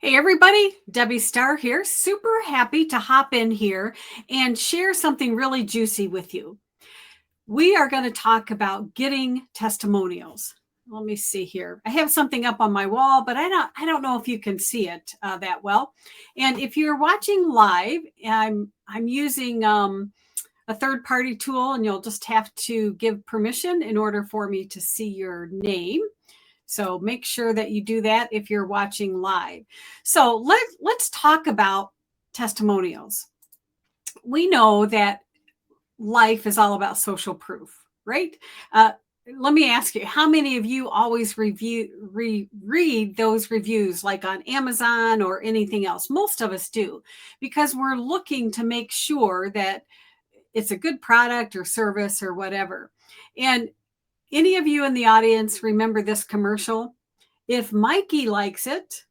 Hey everybody, Debbie Starr here. Super happy to hop in here and share something really juicy with you. We are going to talk about getting testimonials. Let me see here. I have something up on my wall, but I don't know if you can see it that well. And if you're watching live, I'm using a third party tool, and you'll just have to give permission in order for me to see your name. So make sure that you do that if you're watching live. So let's talk about testimonials. We know that life is all about social proof, right? Let me ask you, how many of you always read those reviews like on Amazon or anything else? Most of us do, because we're looking to make sure that it's a good product or service or whatever. And any of you in the audience remember this commercial? If Mikey likes it,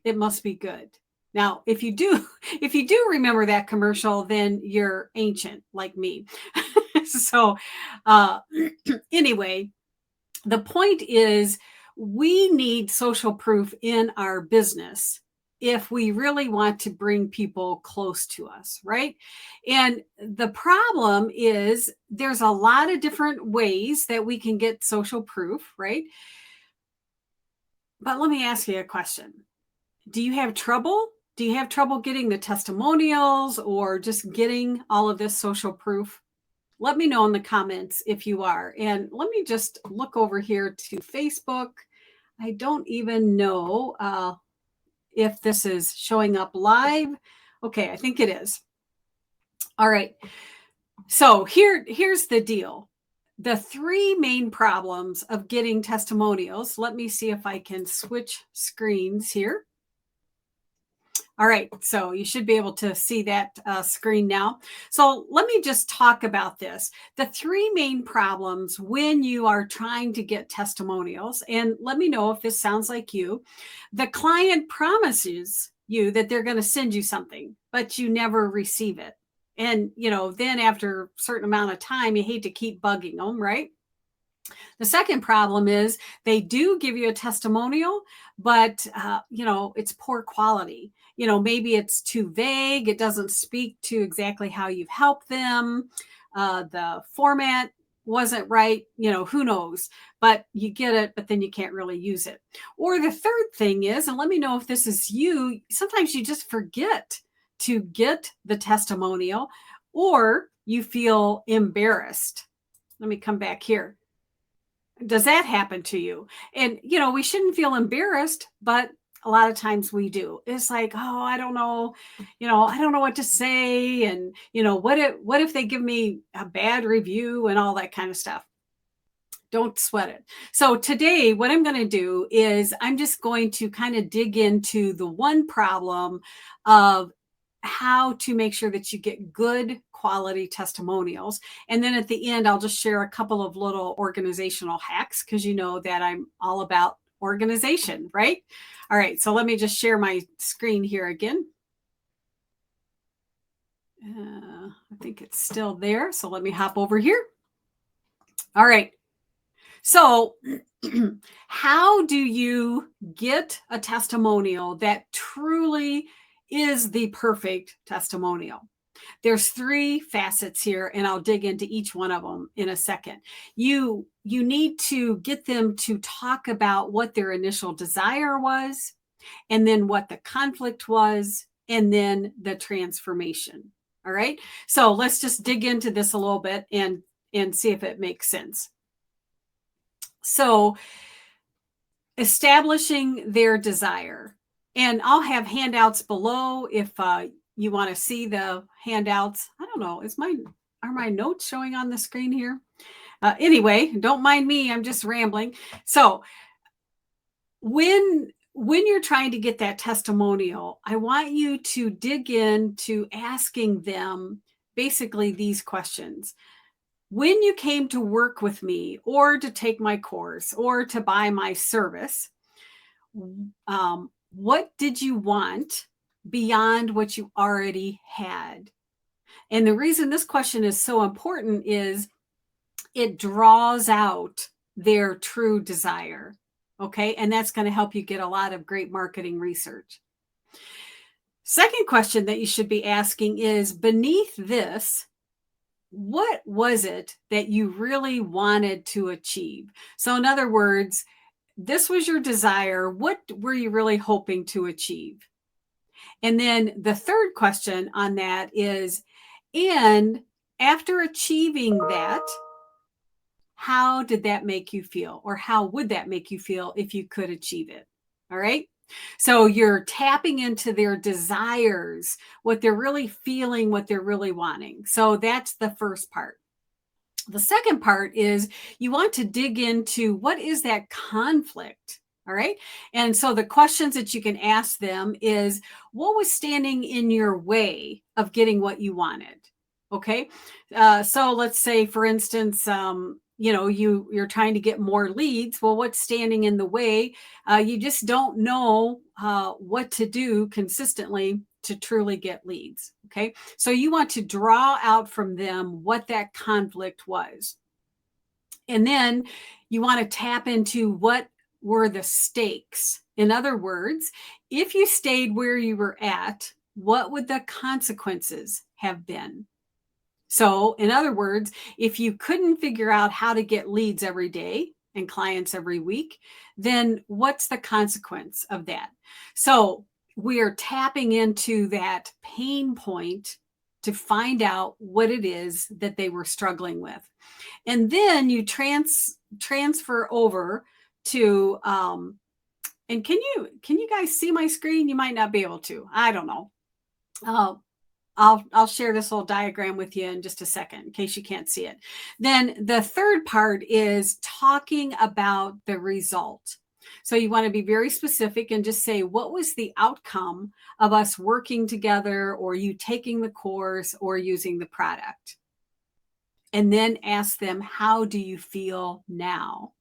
it must be good. Now, if you do, if you do remember that commercial, then you're ancient like me. so, uh, anyway, the point is we need social proof in our business if we really want to bring people close to us, right? And the problem is there's a lot of different ways that we can get social proof, right? But let me ask you a question. Do you have trouble? Do you have trouble getting the testimonials or just getting all of this social proof? Let me know in the comments if you are. And let me just look over here to Facebook. I don't even know if this is showing up live. Okay, I think it is. All right. So here's the deal. The three main problems of getting testimonials. Let me see if I can switch screens here. All right, so you should be able to see that screen now. So let me just talk about this. The three main problems when you are trying to get testimonials, and let me know if this sounds like you. The client promises you that they're going to send you something, but you never receive it. And, then after a certain amount of time, you hate to keep bugging them, right? The second problem is they do give you a testimonial, but it's poor quality. Maybe it's too vague. It doesn't speak to exactly how you've helped them. The format wasn't right. Who knows? But you get it, but then you can't really use it. Or the third thing is, and let me know if this is you, sometimes you just forget to get the testimonial, or you feel embarrassed. Let me come back here. Does that happen to you? And we shouldn't feel embarrassed, but a lot of times we do. It's like, oh, I don't know, I don't know what to say, and what if they give me a bad review and all that kind of stuff. Don't sweat it. So today, what I'm going to do is I'm just going to kind of dig into the one problem of how to make sure that you get good quality testimonials. And then at the end, I'll just share a couple of little organizational hacks, because you know that I'm all about organization, right? All right, so let me just share my screen here again. I think it's still there. So let me hop over here. All right. So, how do you get a testimonial that truly is the perfect testimonial? There's three facets here, and I'll dig into each one of them in a second. You need to get them to talk about what their initial desire was, and then what the conflict was, and then the transformation. All right. So let's just dig into this a little bit and see if it makes sense. So, establishing their desire. And I'll have handouts below if you want to see the handouts. I don't know. Are my notes showing on the screen here? Anyway, don't mind me. I'm just rambling. So, when you're trying to get that testimonial, I want you to dig into asking them basically these questions. When you came to work with me, or to take my course, or to buy my service, what did you want beyond what you already had? And the reason this question is so important is it draws out their true desire. Okay. And that's going to help you get a lot of great marketing research. Second question that you should be asking is, beneath this, what was it that you really wanted to achieve? So, in other words, this was your desire. What were you really hoping to achieve? And then the third question on that is, and after achieving that, how did that make you feel? Or how would that make you feel if you could achieve it? All right. So you're tapping into their desires, what they're really feeling, what they're really wanting. So that's the first part. The second part is you want to dig into what is that conflict? All right. And so the questions that you can ask them is, what was standing in your way of getting what you wanted? Okay. So let's say, for instance, you're trying to get more leads. Well, what's standing in the way? You just don't know what to do consistently to truly get leads. Okay. So you want to draw out from them what that conflict was. And then you want to tap into what were the stakes. In other words, if you stayed where you were at, what would the consequences have been? So, in other words, if you couldn't figure out how to get leads every day and clients every week, then what's the consequence of that? So, we are tapping into that pain point to find out what it is that they were struggling with. And then you transfer over to and can you guys see my screen? You might not be able to. I don't know. Uh, I'll share this little diagram with you in just a second in case you can't see it. Then the third part is talking about the result. So you want to be very specific and just say, what was the outcome of us working together, or you taking the course, or using the product? And then ask them, how do you feel now?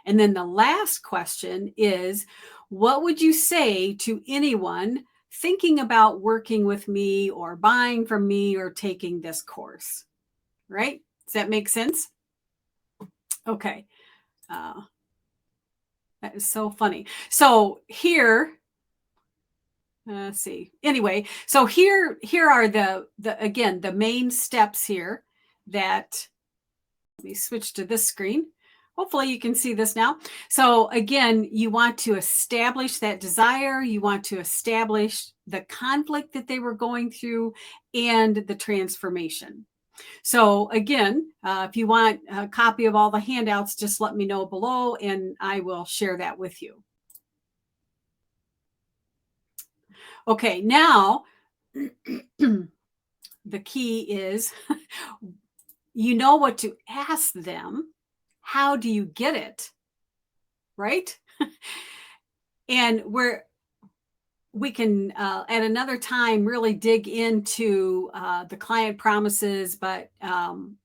And then the last question is, what would you say to anyone thinking about working with me or buying from me or taking this course? Right? Does that make sense? Okay. Uh, that is so funny. So here, let's see. Anyway, so here are the main steps here that, let me switch to this screen. Hopefully you can see this now. So again, you want to establish that desire. You want to establish the conflict that they were going through and the transformation. So again, if you want a copy of all the handouts, just let me know below and I will share that with you. Okay, now the key is you know what to ask them. How do you get it? Right? And we can at another time really dig into the client promises, but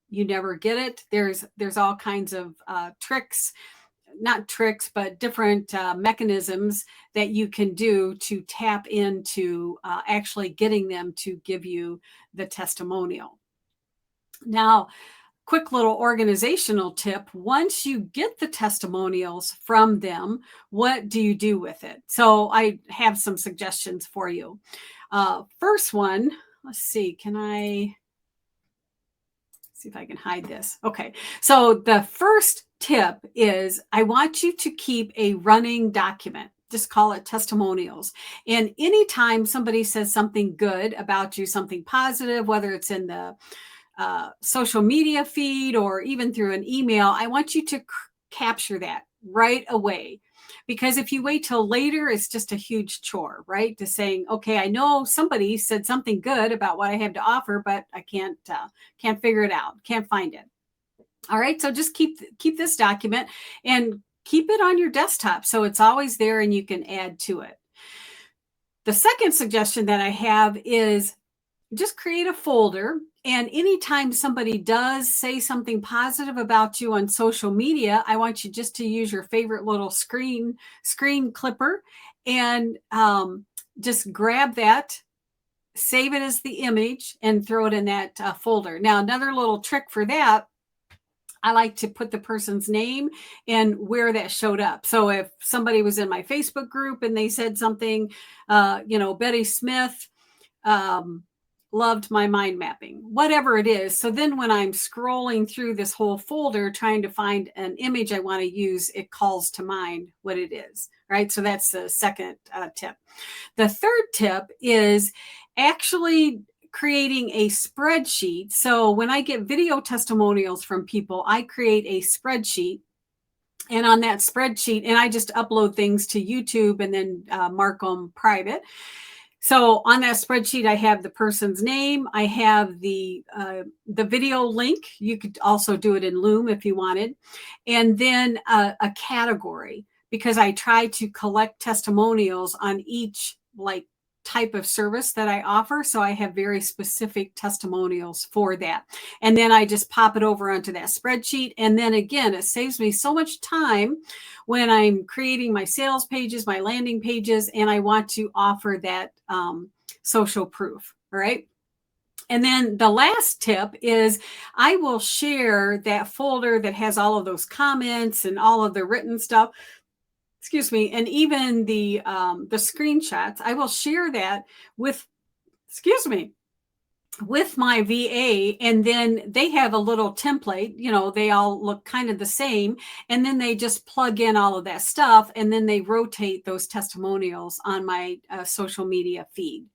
you never get it. There's all kinds of tricks, not tricks, but different mechanisms that you can do to tap into actually getting them to give you the testimonial. Now, quick little organizational tip. Once you get the testimonials from them, what do you do with it? So I have some suggestions for you. First one, let's see, can I see if I can hide this? Okay, so the first tip is I want you to keep a running document. Just call it testimonials. And anytime somebody says something good about you, something positive, whether it's in the social media feed or even through an email, I want you to capture that right away. Because if you wait till later, it's just a huge chore, right? To saying, okay, I know somebody said something good about what I have to offer, but I can't figure it out, can't find it. All right, so just keep this document and keep it on your desktop so it's always there and you can add to it. The second suggestion that I have is just create a folder. And anytime somebody does say something positive about you on social media, I want you just to use your favorite little screen clipper and just grab that, save it as the image, and throw it in that folder. Now, another little trick for that, I like to put the person's name and where that showed up. So if somebody was in my Facebook group and they said something, Betty Smith, um, loved my mind mapping, whatever it is. So then when I'm scrolling through this whole folder trying to find an image I want to use, it calls to mind what it is, right? So that's the second tip. The third tip is actually creating a spreadsheet. So when I get video testimonials from people, I create a spreadsheet. And on that spreadsheet, and I just upload things to YouTube and then mark them private. So on that spreadsheet, I have the person's name. I have the video link. You could also do it in Loom if you wanted. And then a category, because I try to collect testimonials on each type of service that I offer. So I have very specific testimonials for that. And then I just pop it over onto that spreadsheet. And then again, it saves me so much time when I'm creating my sales pages, my landing pages, and I want to offer that social proof. All right. And then the last tip is I will share that folder that has all of those comments and all of the written stuff. Excuse me, and even the screenshots. I will share that with, with my VA, and then they have a little template. They all look kind of the same, and then they just plug in all of that stuff, and then they rotate those testimonials on my social media feed.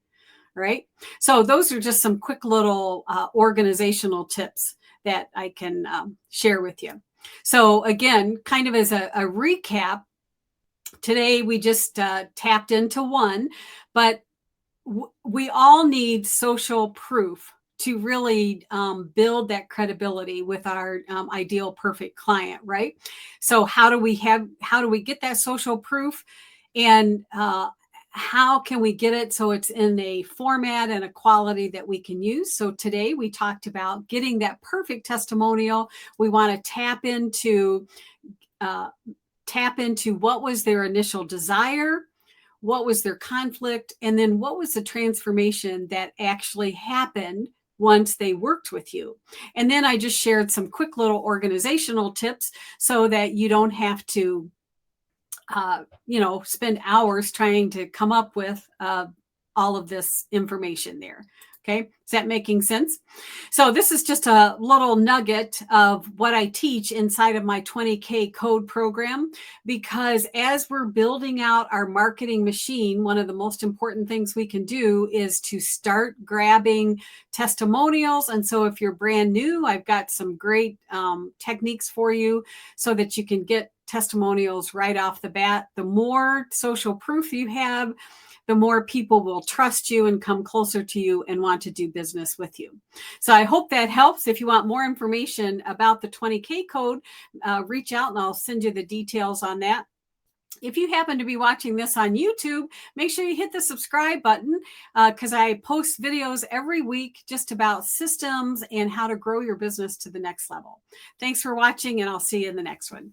Right? So those are just some quick little organizational tips that I can share with you. So again, kind of as a recap, today we just tapped into one, but we all need social proof to really build that credibility with our ideal perfect client, right? So how do we get that social proof, and how can we get it so it's in a format and a quality that we can use? So today we talked about getting that perfect testimonial. We want to tap into what was their initial desire, what was their conflict, and then what was the transformation that actually happened once they worked with you. And then I just shared some quick little organizational tips so that you don't have to spend hours trying to come up with all of this information there. Okay, is that making sense? So this is just a little nugget of what I teach inside of my 20K code program, because as we're building out our marketing machine, one of the most important things we can do is to start grabbing testimonials. And so if you're brand new, I've got some great techniques for you so that you can get testimonials right off the bat. The more social proof you have, the more people will trust you and come closer to you and want to do business with you. So I hope that helps. If you want more information about the 20K code, reach out and I'll send you the details on that. If you happen to be watching this on YouTube, make sure you hit the subscribe button because I post videos every week just about systems and how to grow your business to the next level. Thanks for watching, and I'll see you in the next one.